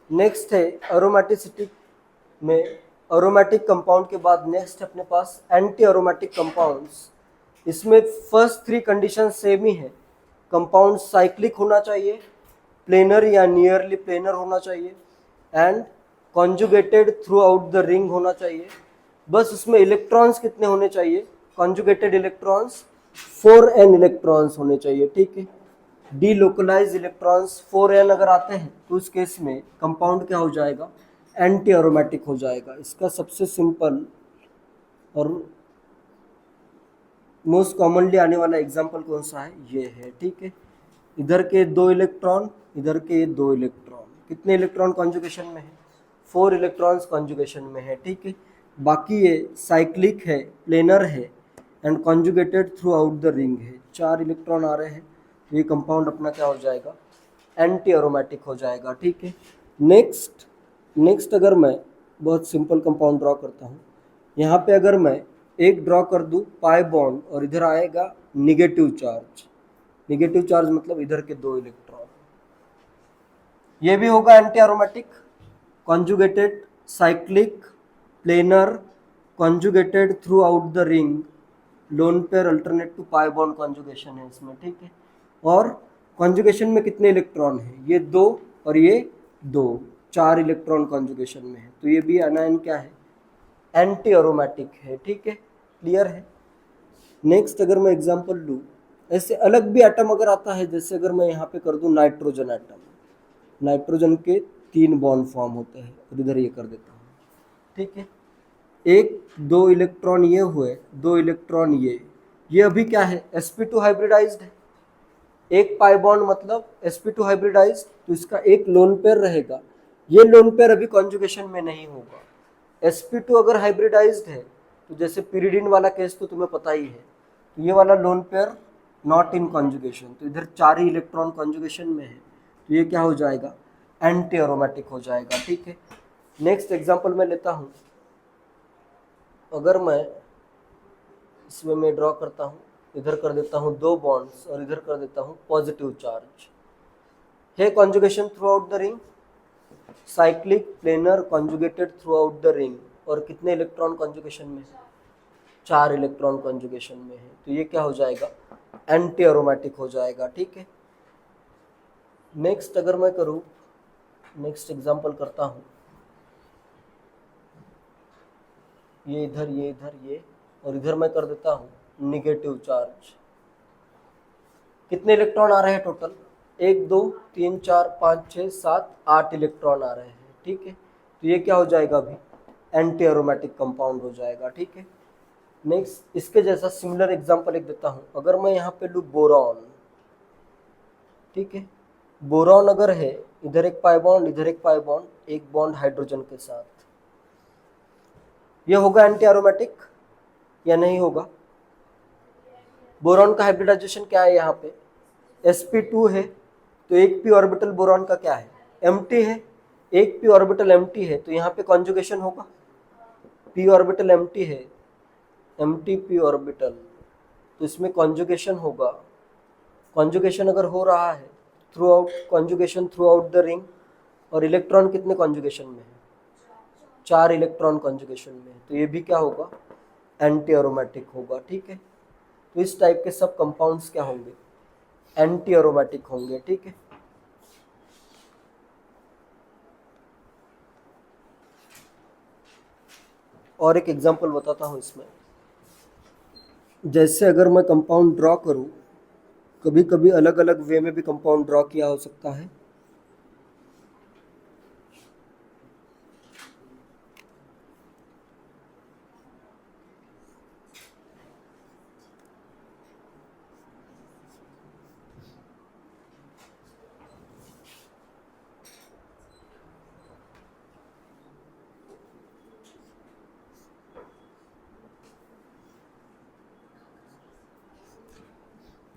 Next है aromaticity में, aromatic compound के बाद नेक्स्ट अपने पास एंटी एरोमेटिक कंपाउंड्स। इसमें फर्स्ट थ्री कंडीशन सेम ही है। कंपाउंड साइक्लिक होना चाहिए, प्लेनर या नियरली प्लेनर होना चाहिए, and conjugated throughout the ring होना चाहिए। बस उसमें इलेक्ट्रॉन्स कितने होने चाहिए, कॉन्जुगेटेड इलेक्ट्रॉन्स 4n इलेक्ट्रॉन्स होने चाहिए, ठीक है। डी लोकलाइज इलेक्ट्रॉन्स 4n अगर आते हैं तो उस केस में कंपाउंड क्या हो जाएगा, एंटी एरोमेटिक हो जाएगा। इसका सबसे सिंपल और मोस्ट कॉमनली आने वाला एग्जांपल कौन सा है, ये है, ठीक है। इधर के 2 इलेक्ट्रॉन, इधर के 2 इलेक्ट्रॉन, कितने इलेक्ट्रॉन कॉन्जुगेशन में है, 4 इलेक्ट्रॉन्स कॉन्जुगेशन में है, ठीक है। बाकी ये साइक्लिक है, प्लेनर है, and conjugated throughout the ring है, 4 इलेक्ट्रॉन आ रहे हैं, तो ये कंपाउंड अपना क्या हो जाएगा, एंटी एरोमेटिक हो जाएगा, ठीक है। नेक्स्ट अगर मैं बहुत सिंपल कंपाउंड ड्रॉ करता हूँ, यहाँ पे अगर मैं एक ड्रॉ कर दूँ पाई बॉन्ड और इधर आएगा निगेटिव चार्ज, निगेटिव चार्ज मतलब इधर के 2 इलेक्ट्रॉन, ये भी होगा anti aromatic, conjugated, cyclic, planar, conjugated throughout the ring, lone pair alternate to pi bond conjugation है इसमें, ठीक है। और कॉन्जुगेशन में कितने इलेक्ट्रॉन है, ये 2 और ये 2, 4 इलेक्ट्रॉन कॉन्जुगेशन में है, तो ये भी एनायन क्या है, एंटी एरोमेटिक है, ठीक है, क्लियर है। नेक्स्ट अगर मैं एग्जांपल लूँ, ऐसे अलग भी एटम अगर आता है, जैसे अगर मैं यहाँ पे कर दूँ नाइट्रोजन एटम, नाइट्रोजन के 3 बॉन्ड फॉर्म होते हैं, और इधर ये कर देता हूँ, ठीक है। एक 2 इलेक्ट्रॉन ये हुए, 2 इलेक्ट्रॉन ये अभी क्या है, sp2 हाइब्रिडाइज्ड है, एक पाई बॉन्ड मतलब sp2 हाइब्रिडाइज्ड, तो इसका एक लोन पेयर रहेगा, ये लोन पेयर अभी कॉन्जुगेशन में नहीं होगा। sp2 अगर हाइब्रिडाइज्ड है तो जैसे पिरिडिन वाला केस तो तुम्हें पता ही है, तो ये वाला lone pair not in conjugation, तो इधर 4 ही इलेक्ट्रॉन कॉन्जुगेशन में है, तो ये क्या हो जाएगा, एंटी एरोमेटिक हो जाएगा, ठीक है। नेक्स्ट एग्जांपल मैं लेता हूँ, अगर मैं इसमें मैं ड्रॉ करता हूँ, इधर कर देता हूँ 2 बॉन्ड्स और इधर कर देता हूँ पॉजिटिव चार्ज, है conjugation through out the ring, cyclic, planar, conjugated throughout the ring, और कितने इलेक्ट्रॉन कॉन्जुगेशन में है, 4 इलेक्ट्रॉन कॉन्जुगेशन में है, तो ये क्या हो जाएगा, एंटी एरोमेटिक हो जाएगा, ठीक है। नेक्स्ट अगर मैं करूँ, नेक्स्ट एग्जांपल करता हूँ, ये इधर ये इधर ये, और इधर मैं कर देता हूँ निगेटिव चार्ज, कितने इलेक्ट्रॉन आ रहे हैं टोटल, 1 2 3 4 5 6 7 8 इलेक्ट्रॉन आ रहे हैं, ठीक है। तो ये क्या हो जाएगा, अभी एंटी एरोमेटिक कंपाउंड हो जाएगा, ठीक है। नेक्स्ट इसके जैसा सिमिलर एग्जांपल एक देता हूँ, अगर मैं यहाँ पे लूँ बोरॉन, ठीक है। बोरॉन अगर है, इधर एक पाई बॉन्ड, इधर एक पाई बॉन्ड, एक बॉन्ड हाइड्रोजन के साथ, ये होगा एंटी एरोमेटिक या नहीं होगा। बोरॉन का हाइब्रिडाइजेशन क्या है, यहाँ पे sp2 है, तो एक p ऑर्बिटल बोरॉन का क्या है, empty है, एक p ऑर्बिटल empty है, तो यहाँ पे कॉन्जुगेशन होगा, p ऑर्बिटल empty है, empty p ऑर्बिटल, तो इसमें कॉन्जुगेशन होगा। कॉन्जुगेशन अगर हो रहा है through out, conjugation through out the ring, और इलेक्ट्रॉन कितने कॉन्जुगेशन में है, 4 इलेक्ट्रॉन कॉन्जुगेशन में है, तो ये भी क्या होगा, एंटी एरोमेटिक होगा, ठीक है। तो इस टाइप के सब कंपाउंड्स क्या होंगे, एंटी एरोमेटिक होंगे, ठीक है। और एक एग्जांपल बताता हूँ इसमें, जैसे अगर मैं कंपाउंड ड्रॉ करूँ, कभी कभी अलग अलग वे में भी कंपाउंड ड्रॉ किया हो सकता है।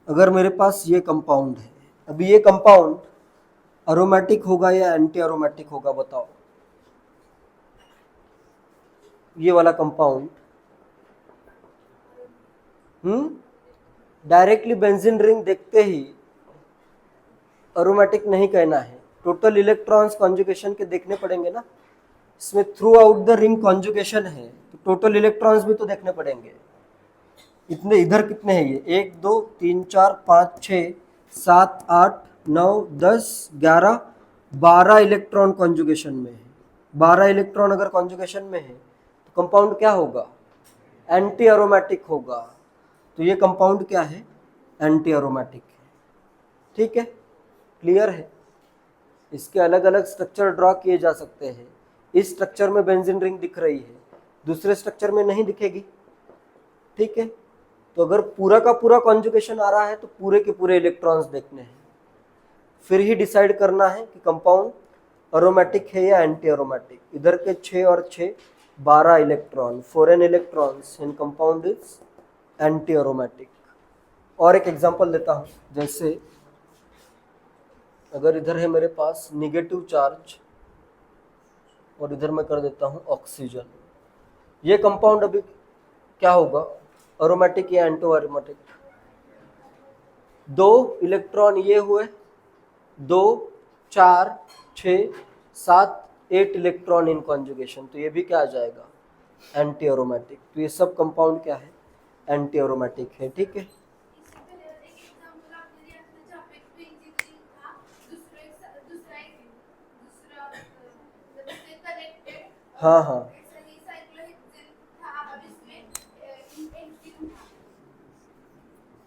अगर मेरे पास ये कंपाउंड है, अभी ये कंपाउंड अरोमेटिक होगा या एंटी अरोमेटिक होगा, बताओ। ये वाला कंपाउंड डायरेक्टली बेंजीन रिंग देखते ही अरोमेटिक नहीं कहना है, टोटल इलेक्ट्रॉन्स कॉन्जुगेशन के देखने पड़ेंगे ना, इसमें through out the ring conjugation है तो टोटल इलेक्ट्रॉन्स भी तो देखने पड़ेंगे। इतने इधर कितने हैं ये 1 2 3 4 5 6 7 8 9 10 11 12 इलेक्ट्रॉन कॉन्जुगेशन में है। 12 इलेक्ट्रॉन अगर कॉन्जुगेशन में है तो कंपाउंड क्या होगा, एंटी एरोमेटिक होगा। तो ये कंपाउंड क्या है, एंटी एरोमेटिक है। ठीक है, क्लियर है। इसके अलग अलग स्ट्रक्चर ड्रॉ किए जा सकते हैं। इस स्ट्रक्चर में बेंजीन रिंग दिख रही है, दूसरे स्ट्रक्चर में नहीं दिखेगी। ठीक है, तो अगर पूरा का पूरा कॉन्जुगेशन आ रहा है तो पूरे के पूरे इलेक्ट्रॉन्स देखने हैं, फिर ही डिसाइड करना है कि कंपाउंड एरोमेटिक है या एंटी एरोमेटिक। इधर के 6 और 6 12 electron, foreign electrons in compound is anti aromatic. और एक एग्जांपल देता हूँ, जैसे अगर इधर है मेरे पास निगेटिव चार्ज और इधर मैं कर देता हूँ ऑक्सीजन, ये कंपाउंड अभी क्या होगा, एरोमेटिक या एंटी एरोमेटिक। 2 इलेक्ट्रॉन ये हुए, 2 4 6 7 8 इलेक्ट्रॉन इन कॉन्जुगेशन, तो ये भी क्या आ जाएगा, एंटी एरोमेटिक। तो ये सब कंपाउंड क्या है, एंटी एरोमेटिक है। ठीक है, हाँ हाँ,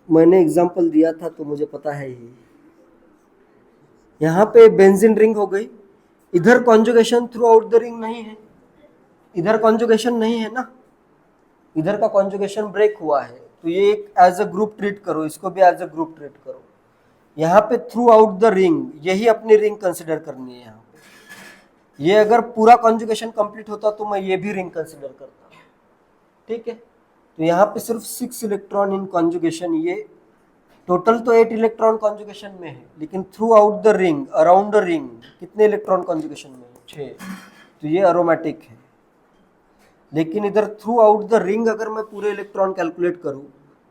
मैंने एग्जांपल दिया था तो मुझे पता है ही। यहाँ पे बेंजीन रिंग हो गई, इधर conjugation through out the ring नहीं है, इधर कॉन्जुगेशन नहीं है ना, इधर का कॉन्जुगेशन ब्रेक हुआ है, तो ये एक एज अ ग्रुप ट्रीट करो, इसको भी एज अ ग्रुप ट्रीट करो। यहाँ पे थ्रू आउट द रिंग, यही अपनी रिंग कंसिडर करनी है। यहाँ पे ये अगर पूरा कॉन्जुगेशन कंप्लीट होता तो मैं ये भी रिंग कंसिडर करता। ठीक है, तो यहाँ पे सिर्फ 6 इलेक्ट्रॉन इन कॉन्जुगेशन, ये टोटल तो 8 इलेक्ट्रॉन कॉन्जुगेशन में है, लेकिन through out the ring, around the ring कितने इलेक्ट्रॉन कॉन्जुगेशन में है, 6, तो ये एरोमेटिक है। लेकिन इधर थ्रू आउट द रिंग अगर मैं पूरे इलेक्ट्रॉन कैलकुलेट करूं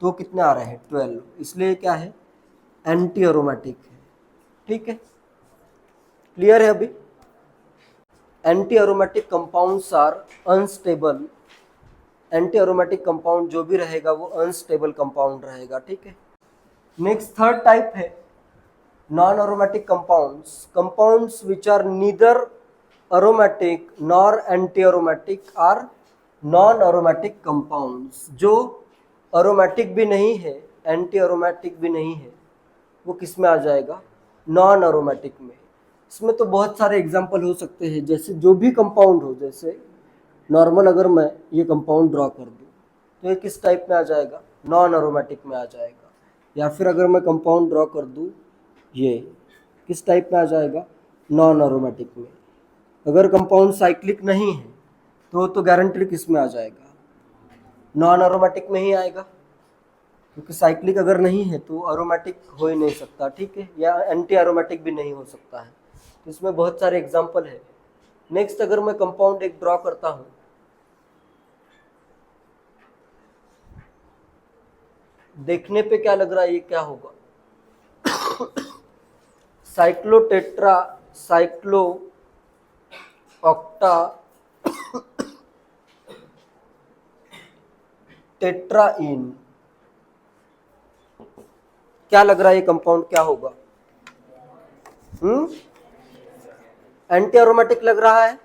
तो कितने आ रहे हैं, 12, इसलिए क्या है, एंटी एरोमेटिक है। ठीक है, क्लियर है अभी। Anti aromatic compounds are unstable, anti aromatic compound जो भी रहेगा वो अनस्टेबल कंपाउंड रहेगा। ठीक है, नेक्स्ट थर्ड टाइप है non aromatic compounds, compounds which are neither aromatic nor anti aromatic are non aromatic compounds. जो एरोमेटिक भी नहीं है, एंटी एरोमेटिक भी नहीं है, वो किस में आ जाएगा, नॉन एरोमेटिक में। इसमें तो बहुत सारे एग्जांपल हो सकते हैं, जैसे जो भी कंपाउंड हो, जैसे नॉर्मल अगर मैं ये कंपाउंड ड्रॉ कर दूं तो ये किस टाइप में आ जाएगा, नॉन एरोमेटिक में आ जाएगा। या फिर अगर मैं कंपाउंड ड्रॉ कर दूं, ये किस टाइप में आ जाएगा, नॉन एरोमेटिक में। अगर कंपाउंड साइक्लिक नहीं है तो गारंटेड किस में आ जाएगा, नॉन एरोमेटिक में ही आएगा, क्योंकि साइक्लिक अगर नहीं है तो एरोमेटिक हो ही नहीं सकता। ठीक है, या एंटी एरोमेटिक भी नहीं हो सकता है। तो इसमें बहुत सारे एग्जांपल है। नेक्स्ट अगर मैं कंपाउंड एक ड्रॉ करता हूं, देखने पे क्या लग रहा है, ये क्या होगा, साइक्लोटेट्रा साइक्लो ऑक्टा टेट्राइन, क्या लग रहा है ये कंपाउंड क्या होगा, एंटी एरोमेटिक लग रहा है।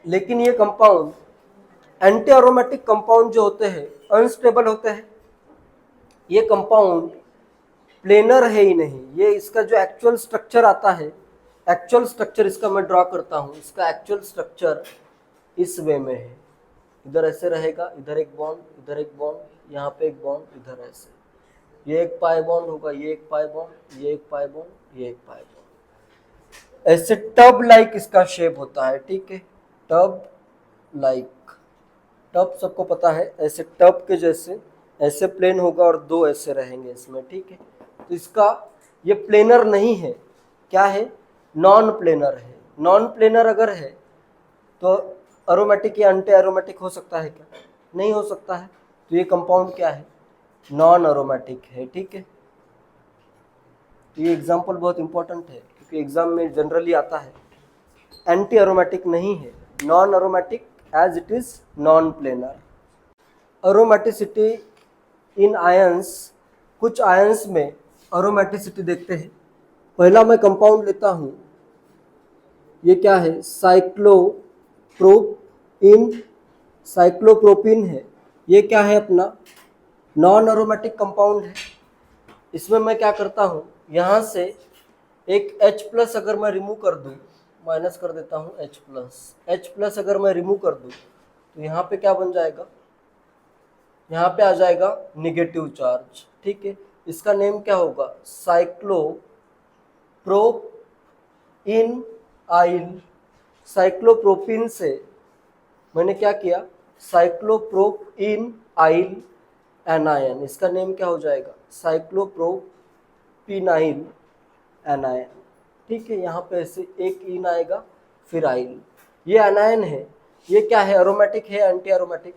लेकिन ये कंपाउंड, एंटी एरोमेटिक कंपाउंड जो होते हैं अनस्टेबल होते हैं। ये कंपाउंड प्लेनर है ही नहीं, ये इसका जो एक्चुअल स्ट्रक्चर आता है, एक्चुअल स्ट्रक्चर इसका मैं ड्रॉ करता हूँ, इसका एक्चुअल स्ट्रक्चर इस वे में है। इधर ऐसे रहेगा, इधर एक बॉन्ड, इधर एक बॉन्ड, यहाँ पे एक बॉन्ड, इधर ऐसे, ये एक पाई बॉन्ड होगा, ये एक पाई बॉन्ड, ये एक पाई बॉन्ड, ये एक पाई बॉन्ड, ऐसे टब लाइक इसका शेप होता है। ठीक है, टब लाइक, टब सबको पता है, ऐसे टब के जैसे ऐसे प्लेन होगा और 2 ऐसे रहेंगे इसमें। ठीक है, तो इसका ये प्लेनर नहीं है, क्या है, नॉन प्लेनर है। नॉन प्लेनर अगर है तो एरोमेटिक या एंटी एरोमेटिक हो सकता है क्या, नहीं हो सकता है। तो ये कंपाउंड क्या है, नॉन एरोमेटिक है, ठीक है। तो ये एग्जांपल बहुत इंपॉर्टेंट है क्योंकि एग्जाम में जनरली आता है। एंटी एरोमेटिक नहीं है, non aromatic as it is non planar. Aromaticity in ions, कुछ आयंस में एरोमेटिसिटी देखते हैं। पहला मैं कंपाउंड लेता हूं, ये क्या है, साइक्लोप्रोपिन। साइक्लोप्रोपिन है, ये क्या है अपना, नॉन एरोमेटिक कंपाउंड है। इसमें मैं क्या करता हूं, यहां से एक H प्लस अगर मैं रिमूव कर दूं, माइनस कर देता हूं H प्लस अगर मैं रिमूव कर दूं तो यहाँ पे क्या बन जाएगा, यहाँ पे आ जाएगा निगेटिव चार्ज, ठीक है। इसका नेम क्या होगा, साइक्लोप्रोपिन आइल। साइक्लोप्रोपिन से मैंने क्या किया, साइक्लोप्रोपिन आइल एनायन, इसका नेम क्या हो जाएगा, साइक्लोप्रोपिनाइल एनायन, ठीक है। यहाँ पे ऐसे एक इन आएगा फिर आइल, ये एनायन है। ये क्या है, एरोमेटिक है एंटी एरोमेटिक,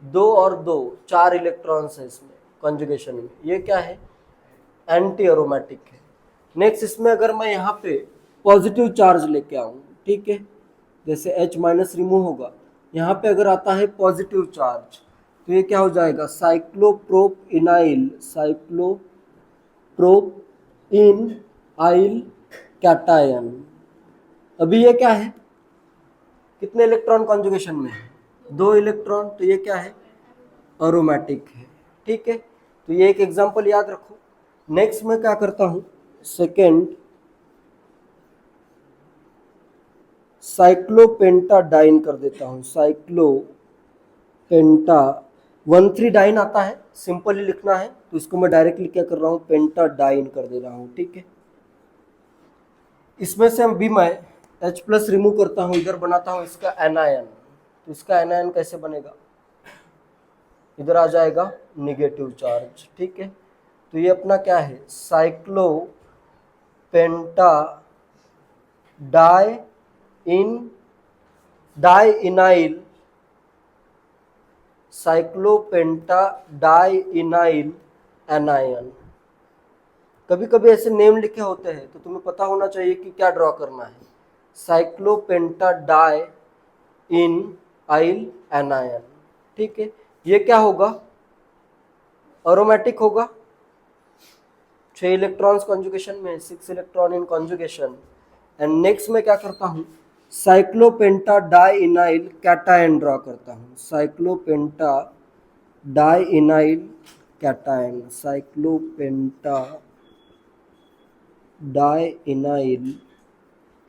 2 और 2 4 इलेक्ट्रॉन्स है इसमें कॉन्जुगेशन में, ये क्या है, एंटी एरोमेटिक है। नेक्स्ट इसमें अगर मैं यहाँ पे पॉजिटिव चार्ज लेके आऊँ, ठीक है, जैसे H माइनस रिमूव होगा, यहाँ पे अगर आता है पॉजिटिव चार्ज तो ये क्या हो जाएगा, साइक्लोप्रोपिनाइल, साइक्लोप्रोपिनाइल कैटायन। अभी ये क्या है, कितने इलेक्ट्रॉन कॉन्जुगेशन में है, 2 इलेक्ट्रॉन, तो ये क्या है, एरोमेटिक है, ठीक है। तो ये एक एग्जांपल याद रखो। नेक्स्ट मैं क्या करता हूं, सेकेंड साइक्लोपेंटाडाइन कर देता हूं, साइक्लोपेंटा 1,3 डाइन आता है, सिंपली लिखना है तो इसको मैं डायरेक्टली क्या कर रहा हूं, पेंटाडाइन कर दे रहा हूं, ठीक है। इसमें से भी मैं H प्लस रिमूव करता हूं, इधर बनाता हूं इसका एनायन। तो इसका एनायन कैसे बनेगा, इधर आ जाएगा निगेटिव चार्ज, ठीक है। तो ये अपना क्या है, डाइइनाइल, साइक्लोपेंटाडाइइनाइल एनायन। कभी कभी ऐसे नेम लिखे होते हैं तो तुम्हें पता होना चाहिए कि क्या ड्रॉ करना है, साइक्लोपेंटाडाइइनाइल एनायन, ठीक है। ये क्या होगा, एरोमेटिक होगा, 6 इलेक्ट्रॉन्स कॉन्जुगेशन में, 6 electron in conjugation. And next में क्या करता हूं, साइक्लोपेंटाडाइइनाइल कैटायन ड्रॉ करता हूं, साइक्लोपेंटाडाइइनाइल कैटायन, साइक्लोपेंटाडाइइनाइल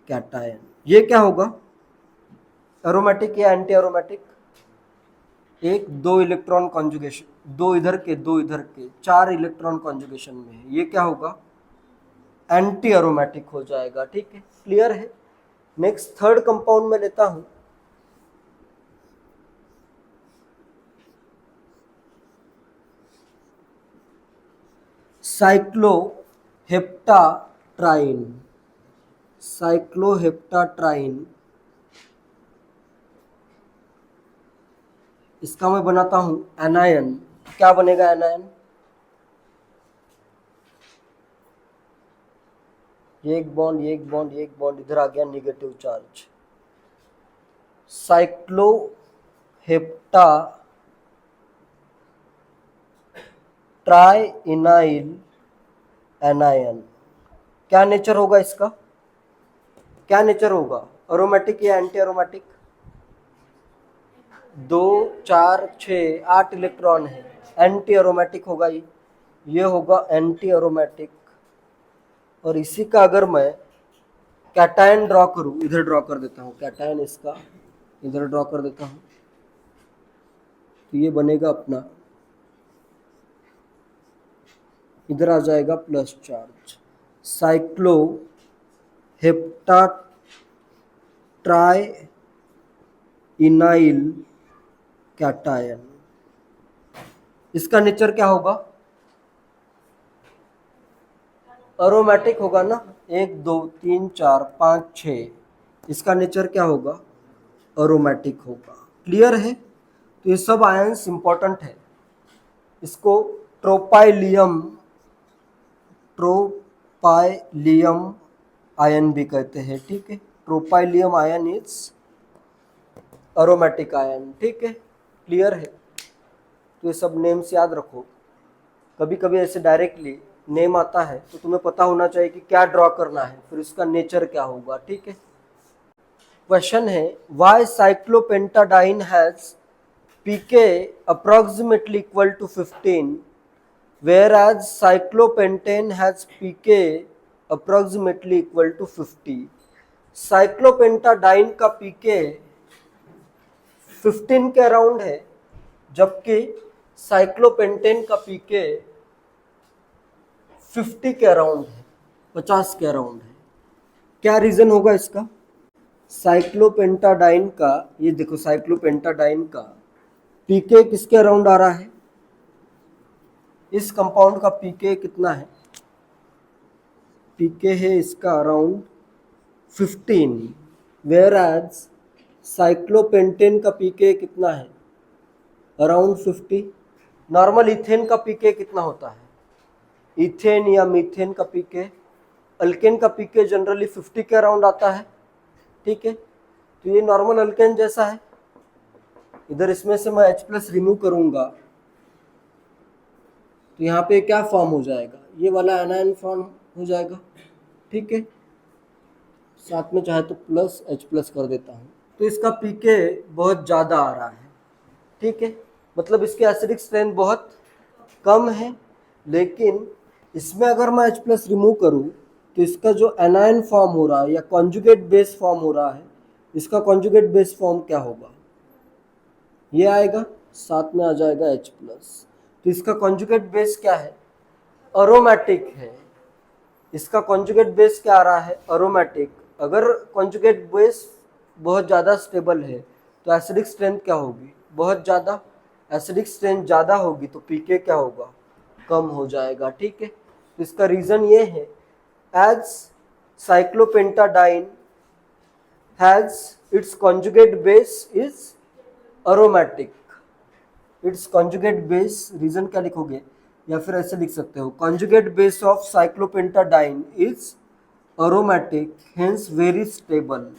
कैटायन। ये क्या होगा, एरोमेटिक या एंटी एरोमेटिक, 1 2 इलेक्ट्रॉन कॉन्जुगेशन, 2 इधर के 2 इधर के, 4 इलेक्ट्रॉन कॉन्जुगेशन में है, ये क्या होगा, एंटी एरोमेटिक हो जाएगा, ठीक है, क्लियर है। नेक्स्ट थर्ड कंपाउंड में लेता हूं, साइक्लोहेप्टाट्राइन, साइक्लोहेप्टाट्राइन, इसका मैं बनाता हूं एनायन। क्या बनेगा एनायन, ये एक बॉन्ड, ये एक बॉन्ड, ये एक बॉन्ड, इधर आ गया निगेटिव चार्ज, साइक्लोहेप्टाट्राइइनाइल एनायन। क्या नेचर होगा इसका, क्या नेचर होगा, एरोमेटिक या एंटी एरोमेटिक, 2 4 6 8 इलेक्ट्रॉन है, एंटी एरोमेटिक होगा ये होगा एंटी एरोमेटिक। और इसी का अगर मैं कैटायन ड्रॉ करूं, इधर ड्रॉ कर देता हूं कैटायन, इसका इधर ड्रॉ कर देता हूं, तो ये बनेगा अपना, इधर आ जाएगा प्लस चार्ज, साइक्लोहेप्टाट्राइइनाइल कैटायन। इसका नेचर क्या होगा, एरोमेटिक होगा ना, 1 2 3 4 5 6, इसका नेचर क्या होगा, एरोमेटिक होगा, क्लियर है। तो ये सब आयंस इंपॉर्टेंट है। इसको ट्रोपाइलियम ट्रोपाइलियम आयन भी कहते हैं, ठीक है। ट्रोपाइलियम आयन इज अरोमेटिक आयन, ठीक है, क्लियर है। तो ये सब नेम्स याद रखो। कभी कभी ऐसे डायरेक्टली नेम आता है तो तुम्हें पता होना चाहिए कि क्या ड्रॉ करना है, फिर उसका नेचर क्या होगा, ठीक है। क्वेश्चन है why cyclopentadiene has pK approximately equal to 15 whereas cyclopentane has pK approximately equal to 50। Cyclopentadiene का pK 15 के अराउंड है, जबकि साइक्लोपेंटेन का pK 50 के अराउंड है, 50 के अराउंड है। क्या रीजन होगा इसका? साइक्लोपेंटाडाइन का, ये देखो साइक्लोपेंटाडाइन का पीके किसके अराउंड आ रहा है? इस कंपाउंड का पीके कितना है? पीके है इसका अराउंड 15, वेयर एज साइक्लोपेंटेन का पीके कितना है? अराउंड 50। नॉर्मल इथेन का पीके कितना होता है? इथेन या मीथेन का पीके, अल्केन का पीके जनरली 50 के अराउंड आता है, ठीक है। तो ये नॉर्मल अल्केन जैसा है। इधर इसमें से मैं H+ रिमूव करूंगा तो यहाँ पे क्या फॉर्म हो जाएगा? ये वाला एनायन फॉर्म हो जाएगा, ठीक है। साथ में चाहे तो +H+ कर देता हूँ। तो इसका पीके बहुत ज़्यादा आ रहा है, ठीक है। मतलब इसकी एसिडिक स्ट्रेंथ बहुत कम है, लेकिन इसमें अगर मैं H+ रिमूव करूँ तो इसका जो एनायन फॉर्म हो रहा है या कॉन्जुगेट बेस फॉर्म हो रहा है, इसका कॉन्जुगेट बेस फॉर्म क्या होगा? ये आएगा, साथ में आ जाएगा H+। तो इसका कॉन्जुगेट बेस क्या है? अरोमेटिक है। इसका कॉन्जुगेट बेस क्या आ रहा है? अरोमेटिक। अगर कॉन्जुगेट बेस बहुत ज़्यादा स्टेबल है तो एसिडिक स्ट्रेंथ क्या होगी? बहुत ज़्यादा। एसिडिक स्ट्रेंथ ज़्यादा होगी तो पीके क्या होगा? कम हो जाएगा, ठीक है। तो इसका रीज़न ये है, as cyclopentadiene has its conjugate base is aromatic. Its conjugate base, reason क्या लिखोगे या फिर ऐसे लिख सकते हो, conjugate base of cyclopentadiene is aromatic, hence very stable,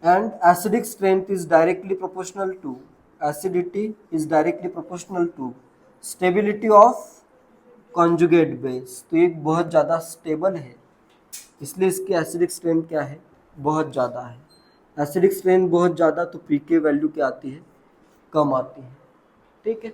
and acidic strength is directly proportional to, acidity is directly proportional to stability of conjugate base। तो ये बहुत ज़्यादा स्टेबल है, इसलिए इसकी एसिडिक स्ट्रेंथ क्या है? बहुत ज़्यादा है। एसिडिक स्ट्रेंथ बहुत ज़्यादा तो पीके वैल्यू क्या आती है? कम आती है, ठीक है।